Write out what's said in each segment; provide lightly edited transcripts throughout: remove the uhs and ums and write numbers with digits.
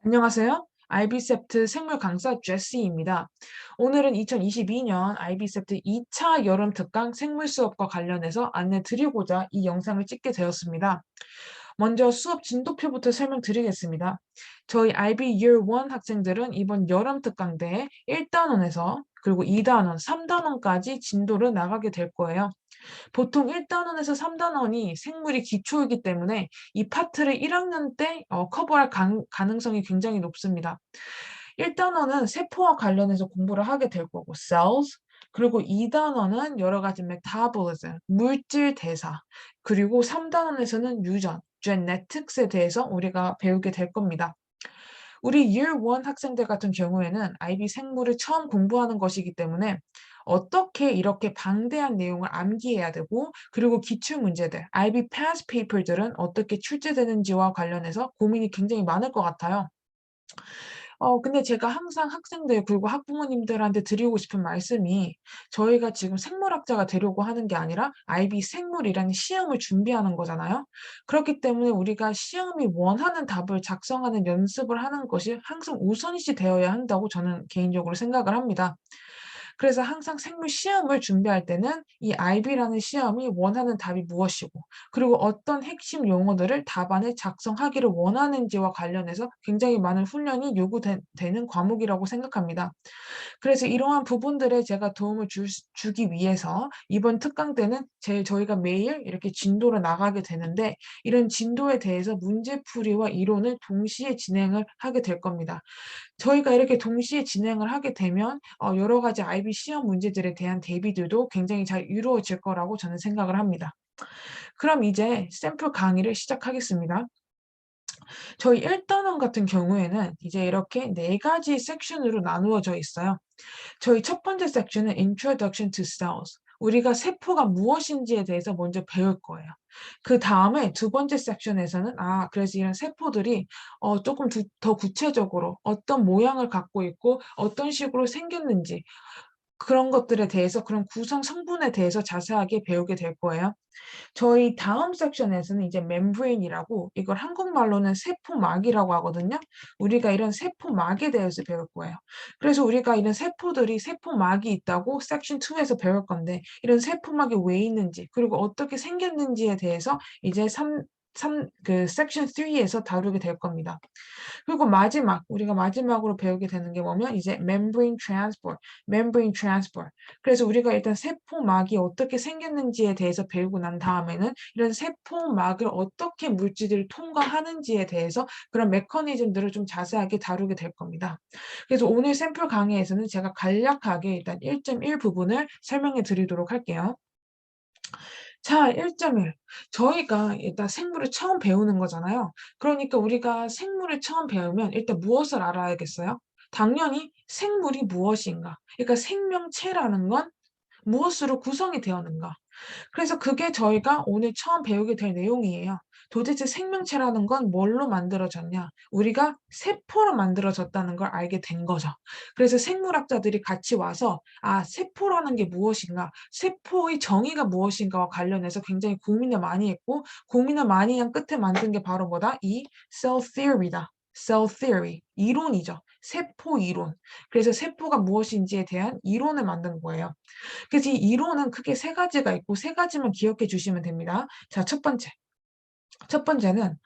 안녕하세요. IB세프트 생물 강사 제시입니다. 오늘은 2022년 IB세프트 2차 여름 특강 생물 수업과 관련해서 안내 드리고자 이 영상을 찍게 되었습니다. 먼저 수업 진도표부터 설명드리겠습니다. 저희 IB Year 1 학생들은 이번 여름 특강 때 1단원에서 그리고 2단원, 3단원까지 진도를 나가게 될 거예요. 보통 1단원에서 3단원이 생물이 기초이기 때문에 이 파트를 1학년 때 커버할 가능성이 굉장히 높습니다. 1단원은 세포와 관련해서 공부를 하게 될 거고 cells, 그리고 2단원은 여러 가지 metabolism, 물질 대사, 그리고 3단원에서는 유전, genetics에 대해서 우리가 배우게 될 겁니다. 우리 Year 1 학생들 같은 경우에는 IB 생물을 처음 공부하는 것이기 때문에 어떻게 이렇게 방대한 내용을 암기해야 되고, 그리고 기출 문제들, IB past paper들은 어떻게 출제되는지와 관련해서 고민이 굉장히 많을 것 같아요. 근데 제가 항상 학생들 그리고 학부모님들한테 드리고 싶은 말씀이, 저희가 지금 생물학자가 되려고 하는 게 아니라 IB 생물이라는 시험을 준비하는 거잖아요. 그렇기 때문에 우리가 시험이 원하는 답을 작성하는 연습을 하는 것이 항상 우선시 되어야 한다고 저는 개인적으로 생각을 합니다. 그래서 항상 생물 시험을 준비할 때는 이 IB라는 시험이 원하는 답이 무엇이고, 그리고 어떤 핵심 용어들을 답안에 작성하기를 원하는지와 관련해서 굉장히 많은 훈련이 되는 과목이라고 생각합니다. 그래서 이러한 부분들에 제가 도움을 주기 위해서 이번 특강 때는 저희가 매일 이렇게 진도를 나가게 되는데, 이런 진도에 대해서 문제풀이와 이론을 동시에 진행을 하게 될 겁니다. 저희가 이렇게 동시에 진행을 하게 되면 여러 가지 IB 시험 문제들에 대한 대비들도 굉장히 잘 이루어질 거라고 저는 생각을 합니다. 그럼 이제 샘플 강의를 시작하겠습니다. 저희 1단원 같은 경우에는 이제 이렇게 4가지 섹션으로 나누어져 있어요. 저희 첫 번째 섹션은 Introduction to Cells. 우리가 세포가 무엇인지에 대해서 먼저 배울 거예요. 그다음에 두 번째 섹션에서는 그래서 이런 세포들이 조금 더 구체적으로 어떤 모양을 갖고 있고 어떤 식으로 생겼는지, 그런 것들에 대해서, 그런 구성 성분에 대해서 자세하게 배우게 될 거예요. 저희 다음 섹션에서는 이제 멤브레인이라고, 이걸 한국말로는 세포막이라고 하거든요. 우리가 이런 세포막에 대해서 배울 거예요. 그래서 우리가 이런 세포들이 세포막이 있다고 섹션 2에서 배울 건데, 이런 세포막이 왜 있는지, 그리고 어떻게 생겼는지에 대해서 이제 그 섹션 3에서 다루게 될 겁니다. 그리고 우리가 마지막으로 배우게 되는 게 뭐면 이제 membrane transport. 그래서 우리가 일단 세포막이 어떻게 생겼는지에 대해서 배우고 난 다음에는 이런 세포막을 어떻게 물질들이 통과하는지에 대해서 그런 메커니즘들을 좀 자세하게 다루게 될 겁니다. 그래서 오늘 샘플 강의에서는 제가 간략하게 일단 1.1 부분을 설명해 드리도록 할게요. 자, 1.1. 저희가 일단 생물을 처음 배우는 거잖아요. 그러니까 우리가 생물을 처음 배우면 일단 무엇을 알아야겠어요? 당연히 생물이 무엇인가. 그러니까 생명체라는 건 무엇으로 구성이 되었는가. 그래서 그게 저희가 오늘 처음 배우게 될 내용이에요. 도대체 생명체라는 건 뭘로 만들어졌냐? 우리가 세포로 만들어졌다는 걸 알게 된 거죠. 그래서 생물학자들이 같이 와서 세포라는 게 무엇인가, 세포의 정의가 무엇인가와 관련해서 굉장히 고민을 많이 했고, 고민을 많이 한 끝에 만든 게 바로 뭐다? 이 cell theory다. cell theory, 이론이죠. 세포 이론. 그래서 세포가 무엇인지에 대한 이론을 만든 거예요. 그래서 이 이론은 크게 세 가지가 있고, 세 가지만 기억해 주시면 됩니다. 자, 첫 번째. 첫 번째는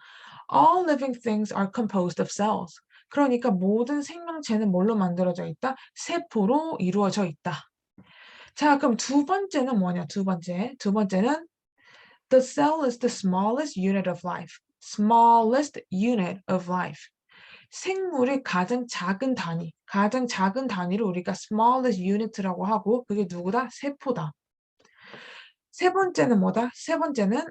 all living things are composed of cells. 그러니까 모든 생명체는 뭘로 만들어져 있다? 세포로 이루어져 있다. 자, 그럼 두 번째는 뭐냐? 두 번째. 두 번째는 the cell is the smallest unit of life. smallest unit of life. 생물의 가장 작은 단위를 우리가 smallest unit라고 하고, 그게 누구다? 세포다. 세 번째는 뭐다? 세 번째는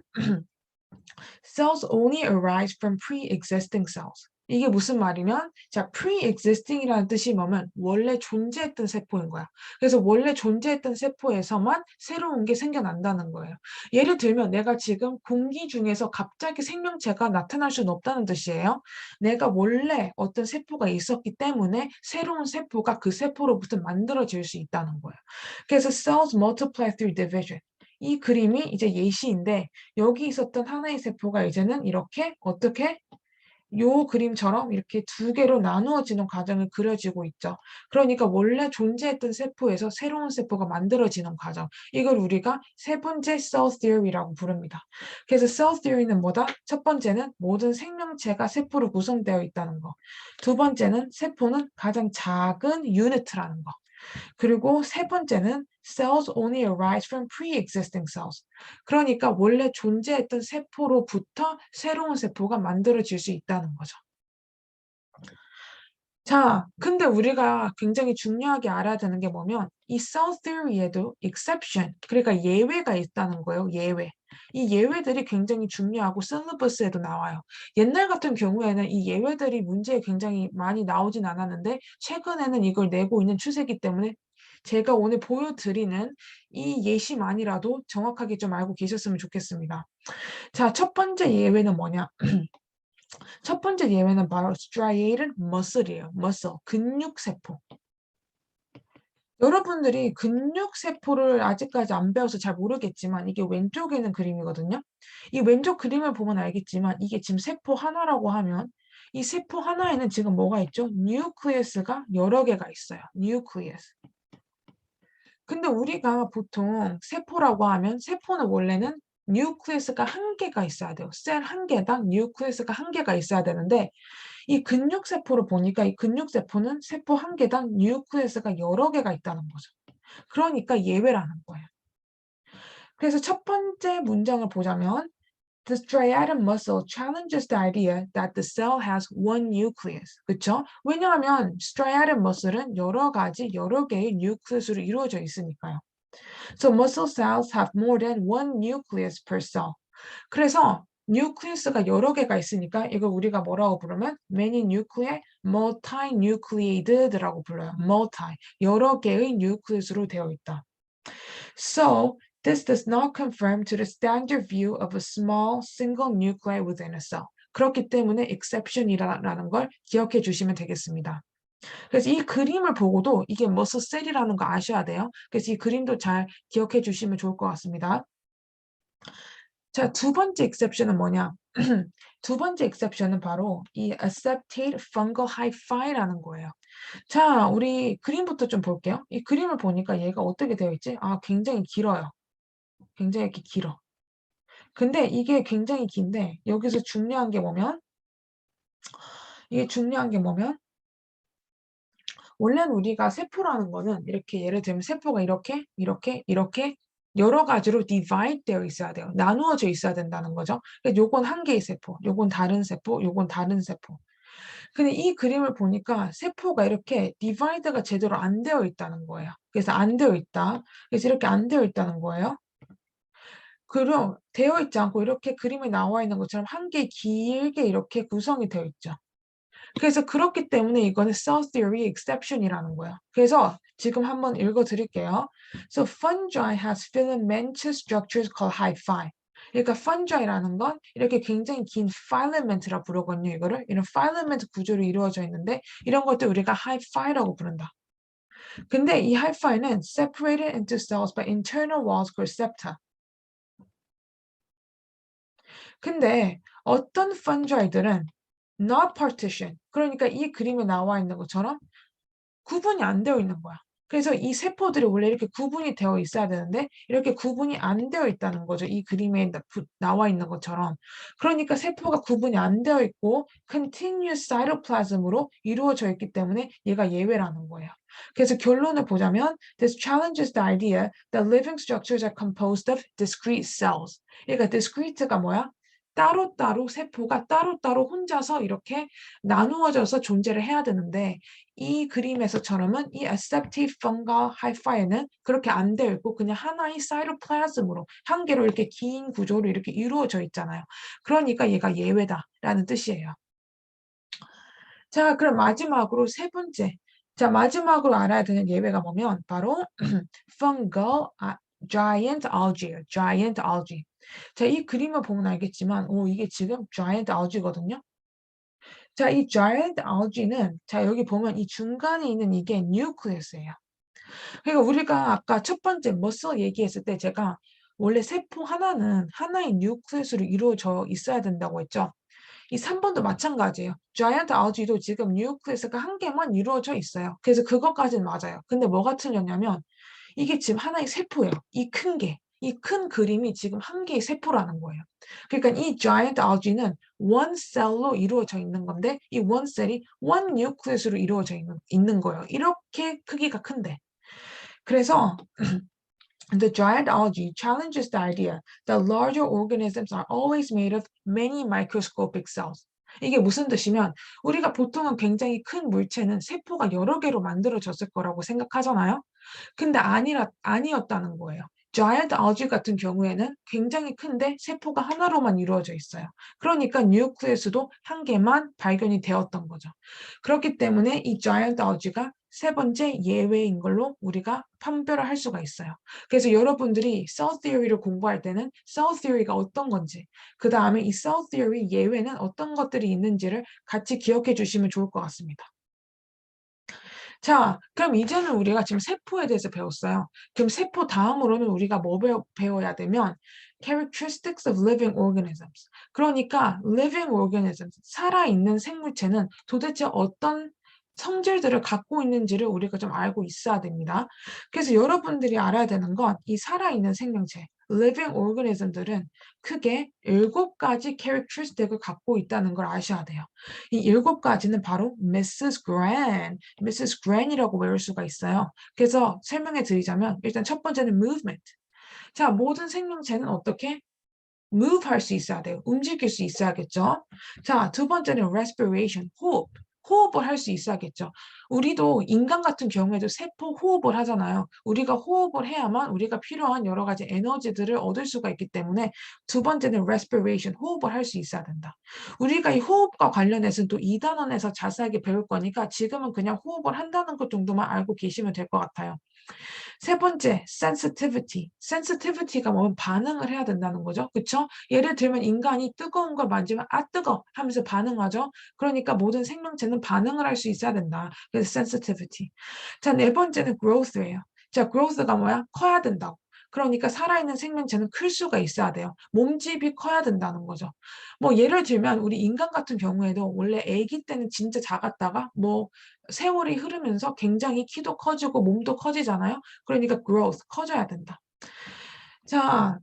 cells only arise from pre-existing cells. 이게 무슨 말이면, 자, pre-existing이라는 뜻이 뭐면 원래 존재했던 세포인 거야. 그래서 원래 존재했던 세포에서만 새로운 게 생겨난다는 거예요. 예를 들면 내가 지금 공기 중에서 갑자기 생명체가 나타날 수는 없다는 뜻이에요. 내가 원래 어떤 세포가 있었기 때문에 새로운 세포가 그 세포로부터 만들어질 수 있다는 거예요. 그래서 cells multiply through division. 이 그림이 이제 예시인데, 여기 있었던 하나의 세포가 이제는 이렇게 어떻게 요 그림처럼 이렇게 두 개로 나누어지는 과정이 그려지고 있죠. 그러니까 원래 존재했던 세포에서 새로운 세포가 만들어지는 과정. 이걸 우리가 세 번째 cell theory라고 부릅니다. 그래서 cell theory는 뭐다? 첫 번째는 모든 생명체가 세포로 구성되어 있다는 거. 두 번째는 세포는 가장 작은 유니트라는 거. 그리고 세 번째는 cells only arise from pre-existing cells. 그러니까 원래 존재했던 세포로부터 새로운 세포가 만들어질 수 있다는 거죠. 자, 근데 우리가 굉장히 중요하게 알아야 되는 게 뭐냐면 이 cell theory에도 exception, 그러니까 예외가 있다는 거예요. 예외. 이 예외들이 굉장히 중요하고 셀러버스에도 나와요. 옛날 같은 경우에는 이 예외들이 문제에 굉장히 많이 나오진 않았는데 최근에는 이걸 내고 있는 추세이기 때문에 제가 오늘 보여드리는 이 예시만이라도 정확하게 좀 알고 계셨으면 좋겠습니다. 자, 첫 번째 예외는 뭐냐? 첫 번째 예외는 바로 striated muscle이에요. muscle, 근육세포. 여러분들이 근육세포를 아직까지 안 배워서 잘 모르겠지만 이게 왼쪽에 있는 그림이거든요. 이 왼쪽 그림을 보면 알겠지만 이게 지금 세포 하나라고 하면 이 세포 하나에는 지금 뭐가 있죠? 뉴클리어스가 여러 개가 있어요. 뉴클리어스. 근데 우리가 보통 세포라고 하면 세포는 원래는 뉴클리어스가 한 개가 있어야 돼요. 셀 한 개당 뉴클리어스가 한 개가 있어야 되는데 이 근육세포를 보니까 이 근육세포는 세포 한 개당 뉴클리어스가 여러 개가 있다는 거죠. 그러니까 예외라는 거예요. 그래서 첫 번째 문장을 보자면 The striatum muscle challenges the idea that the cell has one nucleus. 그쵸? 왜냐하면 striatum muscle은 여러 가지, 여러 개의 뉴클리스로 이루어져 있으니까요. So muscle cells have more than one nucleus per cell. 그래서 뉴클리스가 여러 개가 있으니까 이걸 우리가 뭐라고 부르면 many nuclei, multinucleated라고 불러요. multi, 여러 개의 뉴클리스로 되어 있다. So this does not conform to the standard view of a small single nuclei within a cell. 그렇기 때문에 exception이라는 걸 기억해 주시면 되겠습니다. 그래서 이 그림을 보고도 이게 머슬 셀이라는 거 아셔야 돼요. 그래서 이 그림도 잘 기억해 주시면 좋을 것 같습니다. 자, 두 번째 exception은 뭐냐? 두 번째 exception은 바로 이 accepted fungal hyphae라는 거예요. 자, 우리 그림부터 좀 볼게요. 이 그림을 보니까 얘가 어떻게 되어 있지? 아, 굉장히 길어요. 굉장히 이렇게 길어. 근데 이게 굉장히 긴데 여기서 중요한 게 뭐면 이게 중요한 게 뭐면 원래는 우리가 세포라는 거는 이렇게 예를 들면 세포가 이렇게 이렇게 이렇게 여러 가지로 divide 되어 있어야 돼요. 나누어져 있어야 된다는 거죠. 그러니까 요건 한 개의 세포, 요건 다른 세포, 요건 다른 세포. 근데 이 그림을 보니까 세포가 이렇게 디바이드가 제대로 안 되어 있다는 거예요. 그래서 안 되어 있다. 그래서 이렇게 안 되어 있다는 거예요. 그럼 되어 있지 않고 이렇게 그림에 나와 있는 것처럼 한 개 길게 이렇게 구성이 되어 있죠. 그래서 그렇기 때문에 이거는 cell theory exception이라는 거예요. 그래서 지금 한번 읽어 드릴게요. So fungi has filamentous structures called hyphae. 그러니까 fungi라는 건 이렇게 굉장히 긴 filament라 부르거든요. 이거를 이런 filament 구조로 이루어져 있는데 이런 것들 우리가 hyphae라고 부른다. 근데 이 hyphae는 separated into cells by internal walls called septa. 근데 어떤 fungi들은 not partition, 그러니까 이 그림에 나와 있는 것처럼 구분이 안 되어 있는 거야. 그래서 이 세포들이 원래 이렇게 구분이 되어 있어야 되는데 이렇게 구분이 안 되어 있다는 거죠. 이 그림에 나와 있는 것처럼. 그러니까 세포가 구분이 안 되어 있고 continuous cytoplasm으로 이루어져 있기 때문에 얘가 예외라는 거예요. 그래서 결론을 보자면 this challenges the idea that living structures are composed of discrete cells. 그러니까 discrete가 뭐야? 따로따로 세포가 따로따로 혼자서 이렇게 나누어져서 존재를 해야 되는데 이 그림에서처럼은 이 aseptic fungal hyphae는 그렇게 안 되어 있고 그냥 하나의 사이토플라즘으로 한 개로 이렇게 긴 구조로 이렇게 이루어져 있잖아요. 그러니까 얘가 예외다라는 뜻이에요. 자, 그럼 마지막으로 세 번째. 자, 마지막으로 알아야 되는 예외가 뭐면 바로 fungal giant algae예요. giant algae. 자, 이 그림을 보면 알겠지만 이게 지금 giant algae거든요. 자, 이 giant algae는 자, 여기 보면 이 중간에 있는 이게 뉴클리어스예요. 그러니까 우리가 아까 첫 번째 머슬 얘기했을 때 제가 원래 세포 하나는 하나의 뉴클리어스로 이루어져 있어야 된다고 했죠. 이 3번도 마찬가지예요. giant algae도 지금 뉴클리스가 한 개만 이루어져 있어요. 그래서 그것까지는 맞아요. 근데 뭐가 틀렸냐면 이게 지금 하나의 세포예요. 이 큰 게. 이 큰 그림이 지금 한 개의 세포라는 거예요. 그러니까 이 giant algae는 one cell로 이루어져 있는 건데 이 one cell이 one nucleus로 이루어져 있는 거예요. 이렇게 크기가 큰데. 그래서 the giant algae challenges the idea that larger organisms are always made of many microscopic cells. 이게 무슨 뜻이면 우리가 보통은 굉장히 큰 물체는 세포가 여러 개로 만들어졌을 거라고 생각하잖아요. 근데 아니었다는 거예요. giant algae 같은 경우에는 굉장히 큰데 세포가 하나로만 이루어져 있어요. 그러니까 뉴클리스도 한 개만 발견이 되었던 거죠. 그렇기 때문에 이 giant algae가 세 번째 예외인 걸로 우리가 판별을 할 수가 있어요. 그래서 여러분들이 cell theory를 공부할 때는 cell theory가 어떤 건지, 그 다음에 이 cell theory 예외는 어떤 것들이 있는지를 같이 기억해 주시면 좋을 것 같습니다. 자, 그럼 이제는 우리가 지금 세포에 대해서 배웠어요. 그럼 세포 다음으로는 우리가 뭐 배워야 되면 characteristics of living organisms. 그러니까 living organisms, 살아있는 생물체는 도대체 어떤 성질들을 갖고 있는지를 우리가 좀 알고 있어야 됩니다. 그래서 여러분들이 알아야 되는 건 이 살아있는 생명체, living organism들은 크게 7가지 characteristic을 갖고 있다는 걸 아셔야 돼요. 이 7가지는 바로 Mrs. Gran이라고 외울 수가 있어요. 그래서 설명해 드리자면 일단 첫 번째는 movement. 자, 모든 생명체는 어떻게 move 할 수 있어야 돼요. 움직일 수 있어야겠죠. 자, 두 번째는 respiration, 호흡. 호흡을 할 수 있어야겠죠. 우리도 인간 같은 경우에도 세포 호흡을 하잖아요. 우리가 호흡을 해야만 우리가 필요한 여러 가지 에너지들을 얻을 수가 있기 때문에 두 번째는 respiration, 호흡을 할 수 있어야 된다. 우리가 이 호흡과 관련해서는 또 2단원에서 자세하게 배울 거니까 지금은 그냥 호흡을 한다는 것 정도만 알고 계시면 될 것 같아요. 세 번째, sensitivity. sensitivity가 뭐면 반응을 해야 된다는 거죠. 그쵸? 예를 들면 인간이 뜨거운 걸 만지면 아 뜨거 하면서 반응하죠. 그러니까 모든 생명체는 반응을 할 수 있어야 된다. 그래서 sensitivity. 자, 네 번째는 growth예요. 자, growth가 뭐야? 커야 된다고. 그러니까 살아있는 생명체는 클 수가 있어야 돼요. 몸집이 커야 된다는 거죠. 뭐 예를 들면 우리 인간 같은 경우에도 원래 아기 때는 진짜 작았다가 뭐 세월이 흐르면서 굉장히 키도 커지고 몸도 커지잖아요. 그러니까 growth, 커져야 된다. 자,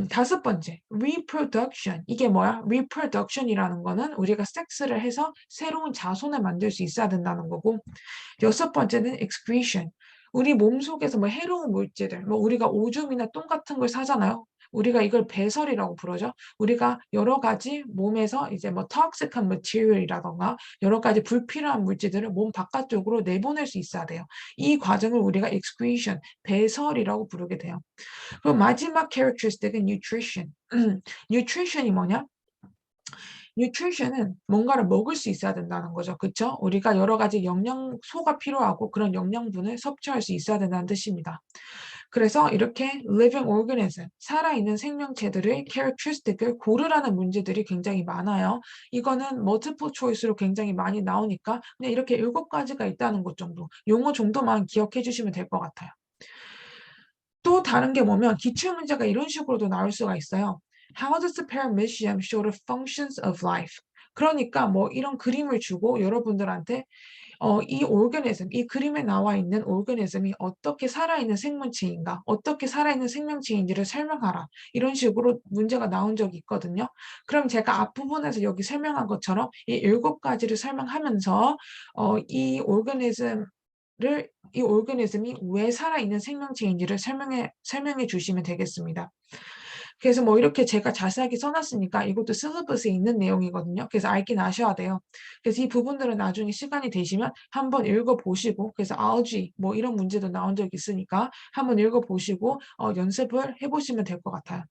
다섯 번째, reproduction. 이게 뭐야? reproduction이라는 거는 우리가 섹스를 해서 새로운 자손을 만들 수 있어야 된다는 거고, 여섯 번째는 excretion. 우리 몸속에서 뭐 해로운 물질들, 뭐 우리가 오줌이나 똥 같은 걸 사잖아요. 우리가 이걸 배설이라고 부르죠. 우리가 여러 가지 몸에서 이제 뭐 toxic한 material이라던가 여러 가지 불필요한 물질들을 몸 바깥쪽으로 내보낼 수 있어야 돼요. 이 과정을 우리가 excretion, 배설이라고 부르게 돼요. 그리고 마지막 characteristic은 nutrition. nutrition이 뭐냐? nutrition은 뭔가를 먹을 수 있어야 된다는 거죠. 그렇죠? 우리가 여러 가지 영양소가 필요하고 그런 영양분을 섭취할 수 있어야 된다는 뜻입니다. 그래서 이렇게 living organism, 살아있는 생명체들의 characteristic을 고르라는 문제들이 굉장히 많아요. 이거는 multiple choice로 굉장히 많이 나오니까 그냥 이렇게 7가지가 있다는 것 정도, 용어 정도만 기억해 주시면 될 것 같아요. 또 다른 게 뭐면 기출문제가 이런 식으로도 나올 수가 있어요. How does the paramecium show the functions of life? 그러니까 뭐 이런 그림을 주고 여러분들한테 이 오르가니즘, 이 그림에 나와 있는 오르가니즘이 어떻게 살아있는 생명체인가, 어떻게 살아있는 생명체인지를 설명하라. 이런 식으로 문제가 나온 적이 있거든요. 그럼 제가 앞부분에서 여기 설명한 것처럼 이 7가지를 설명하면서 이 오르가니즘이 왜 살아있는 생명체인지를 설명해 주시면 되겠습니다. 그래서 뭐 이렇게 제가 자세하게 써놨으니까 이것도 실러버스에 있는 내용이거든요. 그래서 알긴 아셔야 돼요. 그래서 이 부분들은 나중에 시간이 되시면 한번 읽어보시고, 그래서 algae 뭐 이런 문제도 나온 적이 있으니까 한번 읽어보시고 연습을 해보시면 될 것 같아요.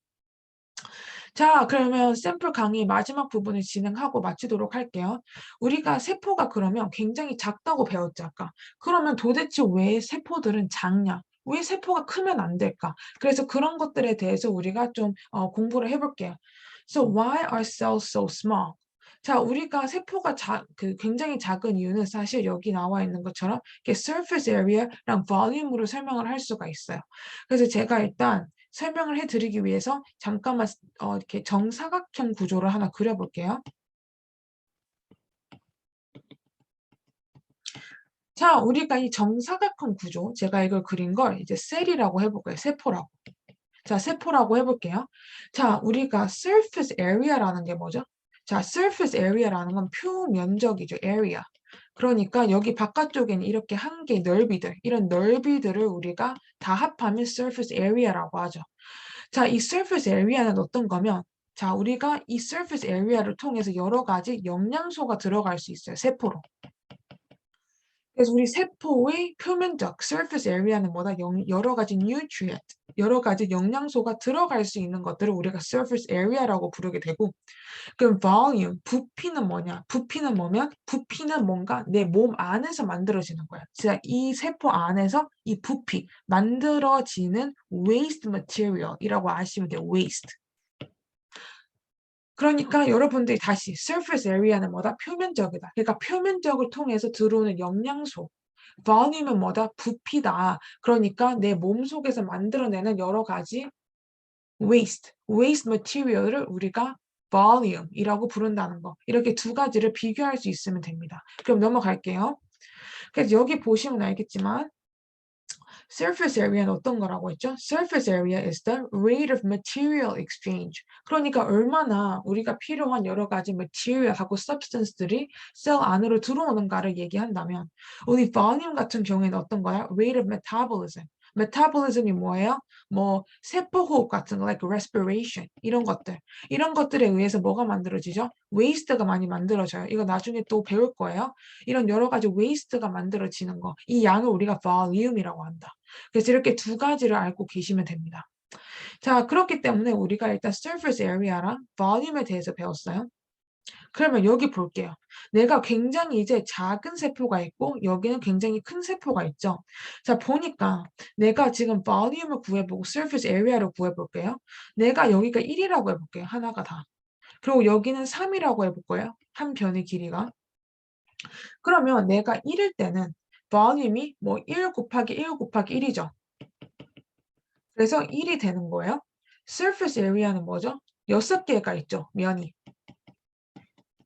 자, 그러면 샘플 강의 마지막 부분을 진행하고 마치도록 할게요. 우리가 세포가 그러면 굉장히 작다고 배웠죠, 아까. 그러면 도대체 왜 세포들은 작냐? 왜 세포가 크면 안 될까? 그래서 그런 것들에 대해서 우리가 좀 공부를 해볼게요. So why are cells so small? 자, 우리가 세포가 굉장히 작은 이유는 사실 여기 나와 있는 것처럼 이렇게 surface area랑 volume으로 설명을 할 수가 있어요. 그래서 제가 일단 설명을 해드리기 위해서 잠깐만 이렇게 정사각형 구조를 하나 그려볼게요. 자, 우리가 이 정사각형 구조, 제가 이걸 그린 걸 이제 셀이라고 해볼게요. 세포라고. 자, 세포라고 해볼게요. 자, 우리가 surface area라는 게 뭐죠? 자, surface area라는 건 표면적이죠. area. 그러니까 여기 바깥쪽에는 이렇게 한 개의 넓이들, 이런 넓이들을 우리가 다 합하면 surface area라고 하죠. 자, 이 surface area는 어떤 거면, 자, 우리가 이 surface area를 통해서 여러 가지 영양소가 들어갈 수 있어요. 세포로. 그래서 우리 세포의 표면적 surface area는 뭐다? 여러 가지 nutrient, 여러 가지 영양소가 들어갈 수 있는 것들을 우리가 surface area라고 부르게 되고, 그럼 volume, 부피는 뭐냐? 부피는 뭐면 부피는 뭔가 내 몸 안에서 만들어지는 거야. 자, 이 세포 안에서 이 부피 만들어지는 waste material이라고 아시면 돼요. waste. 그러니까 여러분들이 다시 surface area는 뭐다? 표면적이다. 그러니까 표면적을 통해서 들어오는 영양소. volume은 뭐다? 부피다. 그러니까 내 몸 속에서 만들어내는 여러 가지 waste material을 우리가 volume이라고 부른다는 거. 이렇게 두 가지를 비교할 수 있으면 됩니다. 그럼 넘어갈게요. 그래서 여기 보시면 알겠지만 surface area는 어떤 거라고 했죠? Surface area is the rate of material exchange. 그러니까 얼마나 우리가 필요한 여러 가지 material하고 substance들이 셀 안으로 들어오는가를 얘기한다면 우리 volume 같은 경우에는 어떤 거야? Rate of metabolism. metabolism이 뭐예요? 뭐 세포 호흡 같은 거, like respiration 이런 것들. 이런 것들에 의해서 뭐가 만들어지죠? waste가 많이 만들어져요. 이거 나중에 또 배울 거예요. 이런 여러 가지 waste가 만들어지는 거. 이 양을 우리가 volume이라고 한다. 그래서 이렇게 두 가지를 알고 계시면 됩니다. 자, 그렇기 때문에 우리가 일단 surface area랑 volume에 대해서 배웠어요. 그러면 여기 볼게요. 내가 굉장히 이제 작은 세포가 있고 여기는 굉장히 큰 세포가 있죠. 자, 보니까 내가 지금 volume을 구해보고 surface area를 구해볼게요. 내가 여기가 1이라고 해볼게요. 하나가 다. 그리고 여기는 3이라고 해볼 거예요. 한 변의 길이가. 그러면 내가 1일 때는 volume이 뭐 1 곱하기 1 곱하기 1이죠. 그래서 1이 되는 거예요. surface area는 뭐죠? 6개가 있죠, 면이.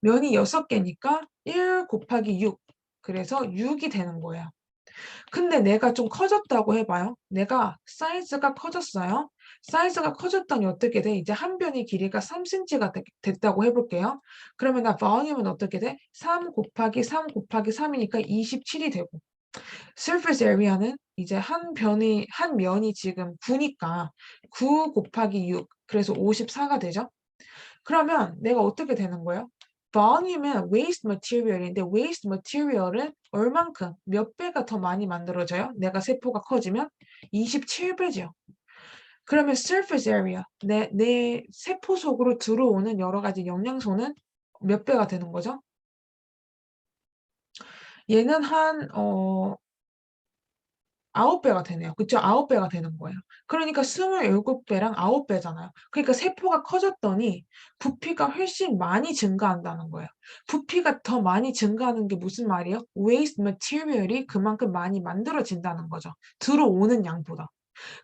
면이 6개니까 1 곱하기 6. 그래서 6이 되는 거예요. 근데 내가 좀 커졌다고 해봐요. 내가 사이즈가 커졌어요. 사이즈가 커졌더니 어떻게 돼? 이제 한 변의 길이가 3cm가 됐다고 해볼게요. 그러면 나 volume은 어떻게 돼? 3 곱하기 3 곱하기 3이니까 27이 되고. surface area는 이제 한 면이 지금 9니까 9 곱하기 6, 그래서 54가 되죠. 그러면 내가 어떻게 되는 거예요? volume은 waste material인데 waste material은 얼만큼, 몇 배가 더 많이 만들어져요? 내가 세포가 커지면 27배죠. 그러면 surface area, 내 세포 속으로 들어오는 여러 가지 영양소는 몇 배가 되는 거죠? 얘는 한 9배가 되네요. 그쵸? 9배가 되는 거예요. 그러니까 27배랑 9배잖아요. 그러니까 세포가 커졌더니 부피가 훨씬 많이 증가한다는 거예요. 부피가 더 많이 증가하는 게 무슨 말이에요? waste material이 그만큼 많이 만들어진다는 거죠. 들어오는 양보다.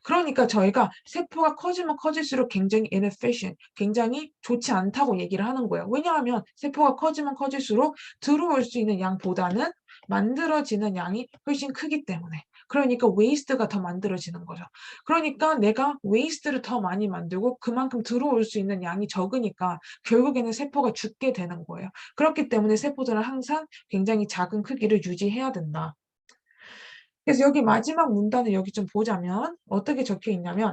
그러니까 저희가 세포가 커지면 커질수록 굉장히 inefficient, 굉장히 좋지 않다고 얘기를 하는 거예요. 왜냐하면 세포가 커지면 커질수록 들어올 수 있는 양보다는 만들어지는 양이 훨씬 크기 때문에. 그러니까 waste가 더 만들어지는 거죠. 그러니까 내가 waste를 더 많이 만들고 그만큼 들어올 수 있는 양이 적으니까 결국에는 세포가 죽게 되는 거예요. 그렇기 때문에 세포들은 항상 굉장히 작은 크기를 유지해야 된다. 그래서 여기 마지막 문단을 여기 좀 보자면 어떻게 적혀 있냐면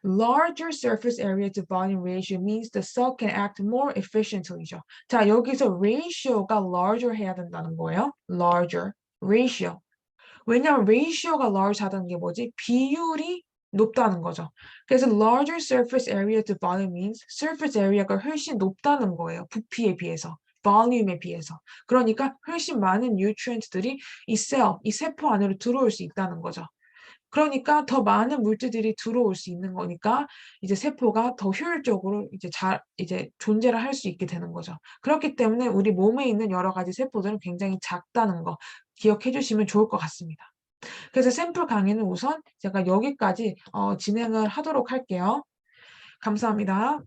larger surface area to volume ratio means the cell can act more efficiently죠. 자, 여기서 ratio가 larger 해야 된다는 거예요. larger, ratio. 왜냐하면 ratio가 large 하다는 게 뭐지? 비율이 높다는 거죠. 그래서 larger surface area to volume means surface area가 훨씬 높다는 거예요. 부피에 비해서. volume에 비해서. 그러니까 훨씬 많은 nutrient들이 이 세포 안으로 들어올 수 있다는 거죠. 그러니까 더 많은 물질들이 들어올 수 있는 거니까 이제 세포가 더 효율적으로 이제 존재를 할 수 있게 되는 거죠. 그렇기 때문에 우리 몸에 있는 여러 가지 세포들은 굉장히 작다는 거 기억해 주시면 좋을 것 같습니다. 그래서 샘플 강의는 우선 제가 여기까지 진행을 하도록 할게요. 감사합니다.